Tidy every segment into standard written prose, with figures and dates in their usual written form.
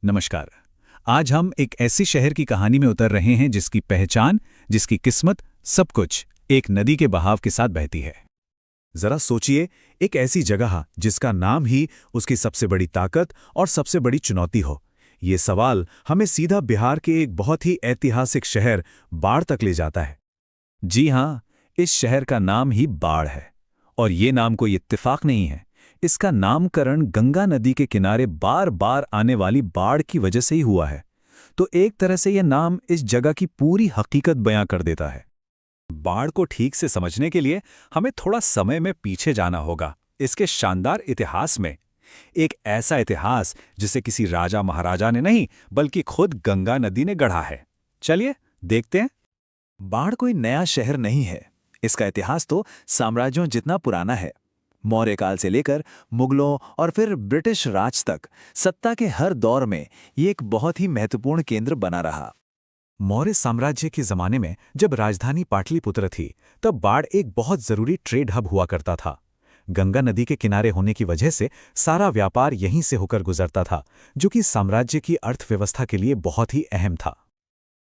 नमस्कार। आज हम एक ऐसे शहर की कहानी में उतर रहे हैं जिसकी पहचान, जिसकी किस्मत, सब कुछ एक नदी के बहाव के साथ बहती है। जरा सोचिए, एक ऐसी जगह जिसका नाम ही उसकी सबसे बड़ी ताकत और सबसे बड़ी चुनौती हो। ये सवाल हमें सीधा बिहार के एक बहुत ही ऐतिहासिक शहर बाढ़ तक ले जाता है। जी हाँ, इस शहर का नाम ही बाढ़ है। और ये नाम कोई इत्तेफाक नहीं है। इसका नामकरण गंगा नदी के किनारे बार बार आने वाली बाढ़ की वजह से ही हुआ है। तो एक तरह से यह नाम इस जगह की पूरी हकीकत बयां कर देता है। बाढ़ को ठीक से समझने के लिए हमें थोड़ा समय में पीछे जाना होगा, इसके शानदार इतिहास में। एक ऐसा इतिहास जिसे किसी राजा महाराजा ने नहीं, बल्कि खुद गंगा नदी ने गढ़ा है। चलिए देखते हैं। बाढ़ कोई नया शहर नहीं है। इसका इतिहास तो साम्राज्यों जितना पुराना है। मौर्य काल से लेकर मुगलों और फिर ब्रिटिश राज तक सत्ता के हर दौर में ये एक बहुत ही महत्वपूर्ण केंद्र बना रहा। मौर्य साम्राज्य के जमाने में जब राजधानी पाटलिपुत्र थी, तब बाढ़ एक बहुत जरूरी ट्रेड हब हुआ करता था। गंगा नदी के किनारे होने की वजह से सारा व्यापार यहीं से होकर गुजरता था, जो कि साम्राज्य की अर्थव्यवस्था के लिए बहुत ही अहम था।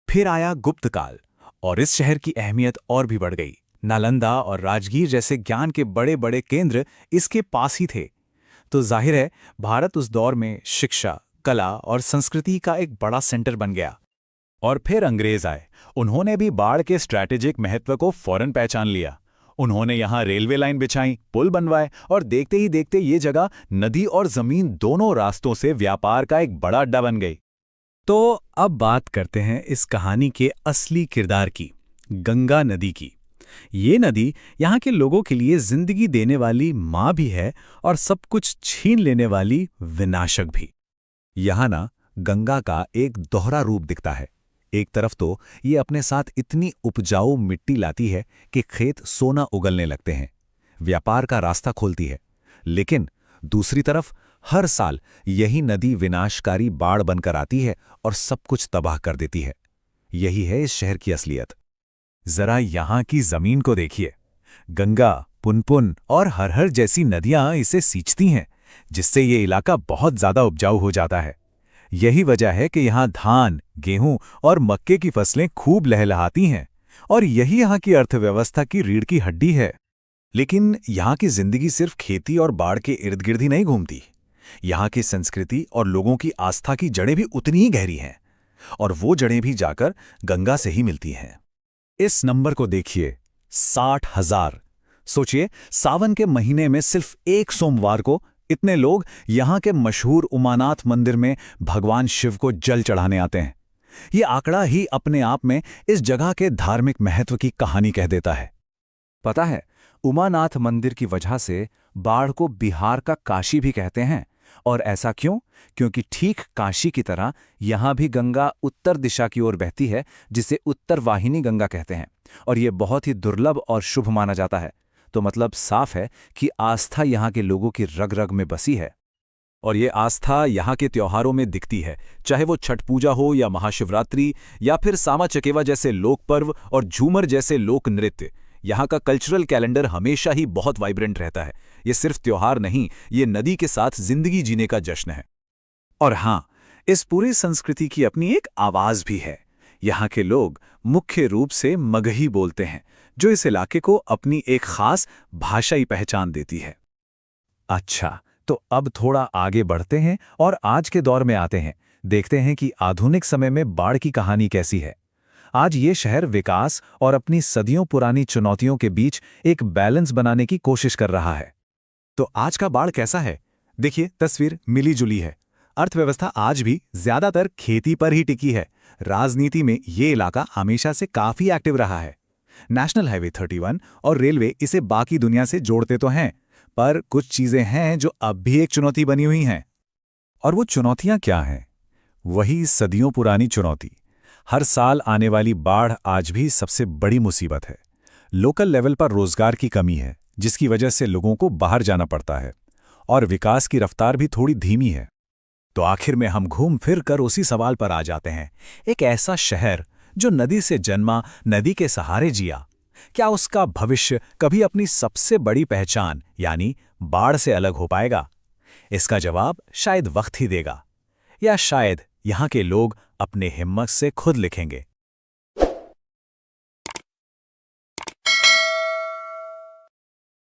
फिर आया गुप्त काल और इस शहर की अहमियत और भी बढ़ गई। नालंदा और राजगीर जैसे ज्ञान के बड़े बड़े केंद्र इसके पास ही थे। तो जाहिर है, भारत उस दौर में शिक्षा, कला और संस्कृति का एक बड़ा सेंटर बन गया। और फिर अंग्रेज आए। उन्होंने भी बाढ़ के स्ट्रैटेजिक महत्व को फौरन पहचान लिया। उन्होंने यहाँ रेलवे लाइन बिछाई, पुल बनवाए और देखते ही देखते ये जगह नदी और जमीन दोनों रास्तों से व्यापार का एक बड़ा अड्डा बन गई। तो अब बात करते हैं इस कहानी के असली किरदार की, गंगा नदी की। ये नदी यहाँ के लोगों के लिए जिंदगी देने वाली माँ भी है और सब कुछ छीन लेने वाली विनाशक भी। यहाँ ना गंगा का एक दोहरा रूप दिखता है। एक तरफ तो ये अपने साथ इतनी उपजाऊ मिट्टी लाती है कि खेत सोना उगलने लगते हैं, व्यापार का रास्ता खोलती है। लेकिन दूसरी तरफ हर साल यही नदी विनाशकारी बाढ़ बनकर आती है और सब कुछ तबाह कर देती है। यही है इस शहर की असलियत। जरा यहाँ की जमीन को देखिए। गंगा, पुनपुन और हरहर जैसी नदियां इसे सींचती हैं, जिससे ये इलाका बहुत ज्यादा उपजाऊ हो जाता है। यही वजह है कि यहाँ धान, गेहूं और मक्के की फसलें खूब लहलहाती हैं और यही यहाँ की अर्थव्यवस्था की रीढ़ की हड्डी है। लेकिन यहाँ की जिंदगी सिर्फ खेती और बाढ़ के इर्द गिर्द ही नहीं घूमती। यहाँ की संस्कृति और लोगों की आस्था की जड़ें भी उतनी ही गहरी हैं, और वो जड़ें भी जाकर गंगा से ही मिलती हैं। इस नंबर को देखिए, 60,000। सोचिए, सावन के महीने में सिर्फ एक सोमवार को इतने लोग यहाँ के मशहूर उमानाथ मंदिर में भगवान शिव को जल चढ़ाने आते हैं। ये आंकड़ा ही अपने आप में इस जगह के धार्मिक महत्व की कहानी कह देता है। पता है, उमानाथ मंदिर की वजह से बाढ़ को बिहार का काशी भी कहते हैं। और ऐसा क्यों? क्योंकि ठीक काशी की तरह यहाँ भी गंगा उत्तर दिशा की ओर बहती है, जिसे उत्तर वाहिनी गंगा कहते हैं। और ये बहुत ही दुर्लभ और शुभ माना जाता है। तो मतलब साफ है कि आस्था यहाँ के लोगों की रग रग में बसी है। और ये आस्था यहाँ के त्योहारों में दिखती है, चाहे वो छठ पूजा हो या महाशिवरात्रि या फिर सामा चकेवा जैसे लोक पर्व और झूमर जैसे लोक नृत्य। यहाँ का कल्चरल कैलेंडर हमेशा ही बहुत वाइब्रेंट रहता है। ये सिर्फ त्योहार नहीं, ये नदी के साथ जिंदगी जीने का जश्न है। और हाँ, इस पूरी संस्कृति की अपनी एक आवाज भी है। यहाँ के लोग मुख्य रूप से मगही बोलते हैं, जो इस इलाके को अपनी एक खास भाषाई पहचान देती है। अच्छा, तो अब थोड़ा आगे बढ़ते हैं और आज के दौर में आते हैं। देखते हैं कि आधुनिक समय में बाढ़ की कहानी कैसी है। आज ये शहर विकास और अपनी सदियों पुरानी चुनौतियों के बीच एक बैलेंस बनाने की कोशिश कर रहा है। तो आज का बाढ़ कैसा है? देखिए, तस्वीर मिली जुली है। अर्थव्यवस्था आज भी ज्यादातर खेती पर ही टिकी है। राजनीति में ये इलाका हमेशा से काफी एक्टिव रहा है। नेशनल हाईवे 31 और रेलवे इसे बाकी दुनिया से जोड़ते तो हैं, पर कुछ चीजें हैं जो अब भी एक चुनौती बनी हुई हैं। और वो चुनौतियां क्या हैं? वही सदियों पुरानी चुनौती। हर साल आने वाली बाढ़ आज भी सबसे बड़ी मुसीबत है। लोकल लेवल पर रोजगार की कमी है, जिसकी वजह से लोगों को बाहर जाना पड़ता है, और विकास की रफ्तार भी थोड़ी धीमी है। तो आखिर में हम घूम फिर कर उसी सवाल पर आ जाते हैं। एक ऐसा शहर जो नदी से जन्मा, नदी के सहारे जिया, क्या उसका भविष्य कभी अपनी सबसे बड़ी पहचान यानी बाढ़ से अलग हो पाएगा? इसका जवाब शायद वक्त ही देगा। या शायद यहाँ के लोग अपने हिम्मत से खुद लिखेंगे।